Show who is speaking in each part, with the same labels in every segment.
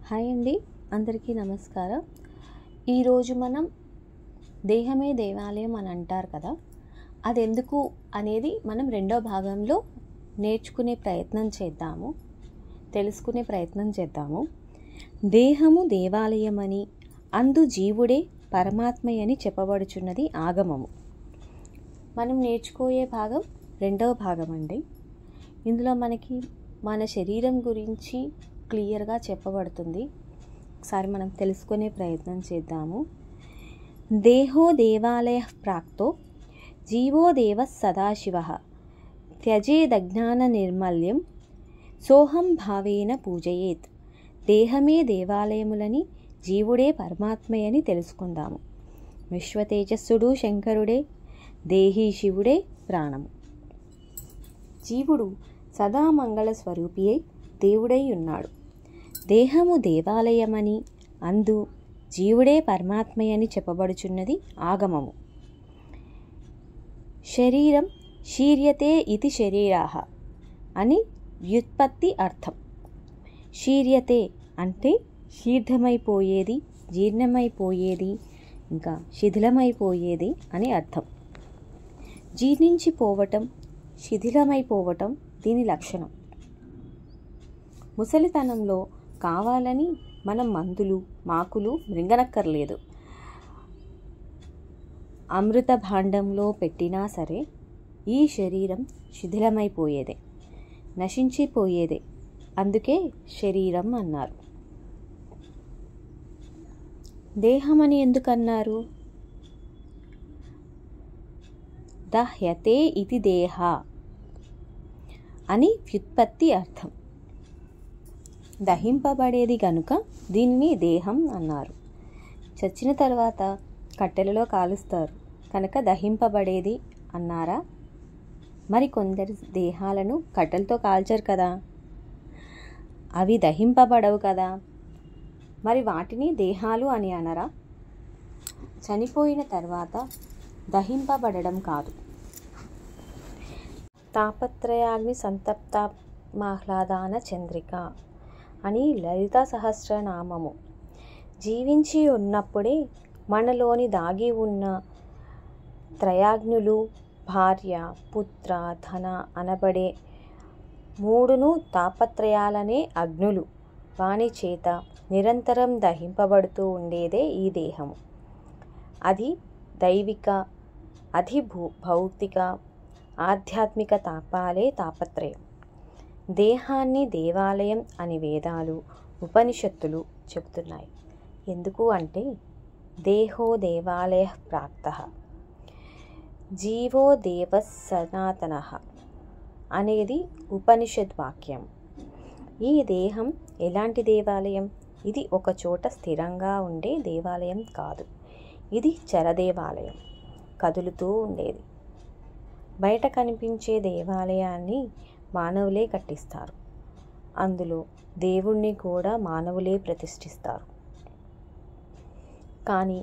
Speaker 1: Hi అండి, అందరికీ నమస్కారం. ఈరోజు మనం దేహమే దేవాలయం అని అంటారు కదా, అది ఎందుకు అనేది మనం రెండో భాగంలో తెలుసుకునే ప్రయత్నం చేద్దాము. దేహము దేవాలయమని అందు జీవుడే పరమాత్మయని చెప్పబడుచున్నది ఆగమము. మనం నేర్చుకోయే భాగం రెండవ భాగం అండి. ఇందులో మనకి మన శరీరం గురించి క్లియర్గా చెప్పబడుతుంది. ఒకసారి మనం తెలుసుకునే ప్రయత్నం చేద్దాము. దేహో దేవాలయ ప్రాక్తో జీవో దేవ సదాశివ త్యజేదజ్ఞాన నిర్మల్యం సోహం భావేన పూజయేత్. దేహమే దేవాలయములని జీవుడే పరమాత్మయని తెలుసుకుందాము. విశ్వతేజస్సుడు శంకరుడే, దేహీ శివుడే ప్రాణము. జీవుడు సదా మంగళ స్వరూపి అయి దేవుడై ఉన్నాడు. దేహము దేవాలయమని అందు జీవుడే పరమాత్మయని చెప్పబడుచున్నది ఆగమము. శరీరం శీర్యతే ఇతి శరీరాః అని వ్యుత్పత్తి అర్థం. శీర్యతే అంటే శీర్ధమైపోయేది, జీర్ణమైపోయేది, ఇంకా శిథిలమైపోయేది అని అర్థం. జీర్ణించిపోవటం, శిథిలమైపోవటం దీని లక్షణం. ముసలితనంలో కావాలని మనం మందులు మాకులు మృంగనక్కర్లేదు. అమృత భాండంలో పెట్టినా సరే ఈ శరీరం శిథిలమైపోయేదే, నశించిపోయేదే. అందుకే శరీరం అన్నారు. దేహమని ఎందుకన్నారు? దహ్యతే ఇది దేహ అని వ్యుత్పత్తి అర్థం. దహింపబడేది కనుక దీనిని దేహం అన్నారు. చచ్చిన తర్వాత కట్టెలలో కాలుస్తారు కనుక దహింపబడేది అన్నారా? మరి కొందరి దేహాలను కట్టెలతో కాల్చరు కదా, అవి దహింపబడవు కదా, మరి వాటిని దేహాలు అని అనరా? చనిపోయిన తర్వాత దహింపబడడం కాదు. తాపత్రయాగ్ని సంతప్త మాహ్లాదాన చంద్రిక అని లలితా సహస్రనామము. జీవించి ఉన్నప్పుడే మనలోని దాగి ఉన్న త్రయాగ్నులు, భార్య, పుత్ర, ధన అనబడే మూడును తాపత్రయాలనే అగ్నులు. వాని చేత నిరంతరం దహింపబడుతూ ఉండేదే ఈ దేహము. అది దైవిక, అది భౌతిక, ఆధ్యాత్మిక తాపాలే తాపత్రయం. దేహాన్ని దేవాలయం అని వేదాలు, ఉపనిషత్తులు చెబుతున్నాయి. ఎందుకు అంటే దేహో దేవాలయ ప్రాక్తః జీవో దేవ సనాతనః అనేది ఉపనిషద్ వాక్యం. ఈ దేహం ఎలాంటి దేవాలయం? ఇది ఒక చోట స్థిరంగా ఉండే దేవాలయం కాదు. ఇది చరదేవాలయం, కదులుతూ ఉండేది. బయట కనిపించే దేవాలయాన్ని మానవులే కట్టిస్తారు. అందులో దేవుణ్ణి కూడా మానవులే ప్రతిష్ఠిస్తారు. కానీ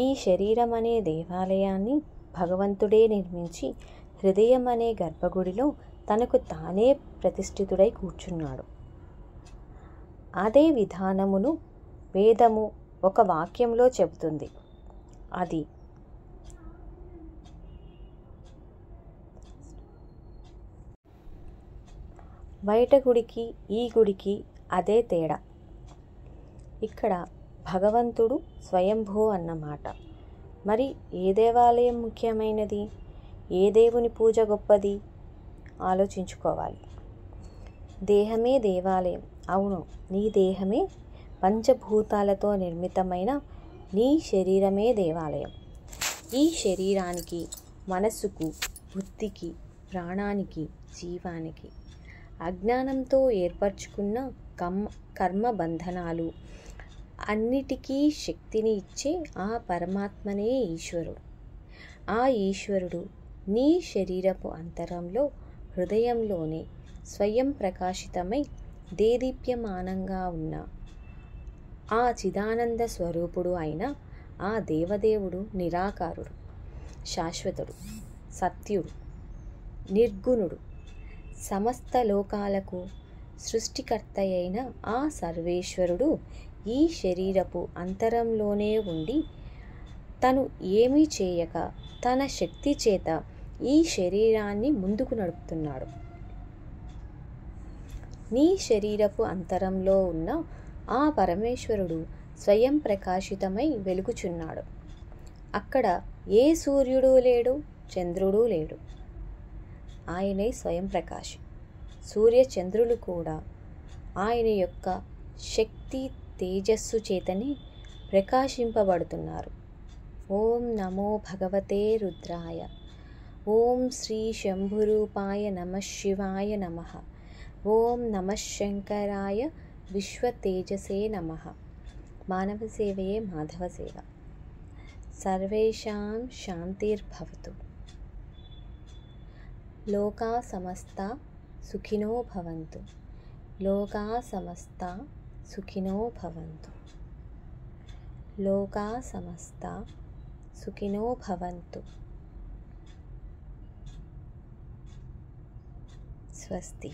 Speaker 1: ఈ శరీరం అనే దేవాలయాన్ని భగవంతుడే నిర్మించి హృదయం అనే గర్భగుడిలో తనకు తానే ప్రతిష్ఠితుడై కూర్చున్నాడు. అదే విధానమును వేదము ఒక వాక్యంలో చెబుతుంది. అది బయట గుడికి ఈ గుడికి అదే తేడా. ఇక్కడ భగవంతుడు స్వయంభూ అన్నమాట. మరి ఏ దేవాలయం ముఖ్యమైనది? ఏ దేవుని పూజ గొప్పది? ఆలోచించుకోవాలి. దేహమే దేవాలయం. అవును, నీ దేహమే పంచభూతాలతో నిర్మితమైన నీ శరీరమే దేవాలయం. ఈ శరీరానికి, మనస్సుకు, బుద్ధికి, ప్రాణానికి, జీవానికి అజ్ఞానంతో ఏర్పరచుకున్న కర్మ బంధనాలు అన్నిటికీ శక్తిని ఇచ్చే ఆ పరమాత్మనే ఈశ్వరుడు. ఆ ఈశ్వరుడు నీ శరీరపు అంతరంలో, హృదయంలోనే స్వయం ప్రకాశితమై దేదీప్యమానంగా ఉన్న ఆ చిదానంద స్వరూపుడు అయిన ఆ దేవదేవుడు నిరాకారుడు, శాశ్వతుడు, సత్యుడు, నిర్గుణుడు, సమస్త లోకాలకు సృష్టికర్త అయిన ఆ సర్వేశ్వరుడు ఈ శరీరపు అంతరంలోనే ఉండి తను ఏమీ చేయక తన శక్తి చేత ఈ శరీరాన్ని ముందుకు నడుపుతున్నాడు. నీ శరీరపు అంతరంలో ఉన్న ఆ పరమేశ్వరుడు స్వయం ప్రకాశితమై వెలుగుచున్నాడు. అక్కడ ఏ సూర్యుడు లేడు, చంద్రుడు లేడు. ఆయనే స్వయం ప్రకాశం. సూర్య చంద్రులు కూడా ఆయన యొక్క శక్తి తేజస్సు చేతనే ప్రకాశింపబడుతున్నారు. ఓం నమో భగవతే రుద్రాయ. ఓం శ్రీ శంభురూపాయ నమః శివాయ నమః. ఓం నమః శంకరాయ విశ్వతేజసే నమః. మానవ సేవయే మాధవ సేవ. సర్వేషాం శాంతిర్భవతు. లోకా సమస్తా సుఖినో భవంతు. లోకా సమస్తా సుఖినో భవంతు. లోకా సమస్తా సుఖినో భవంతు. స్వస్తి.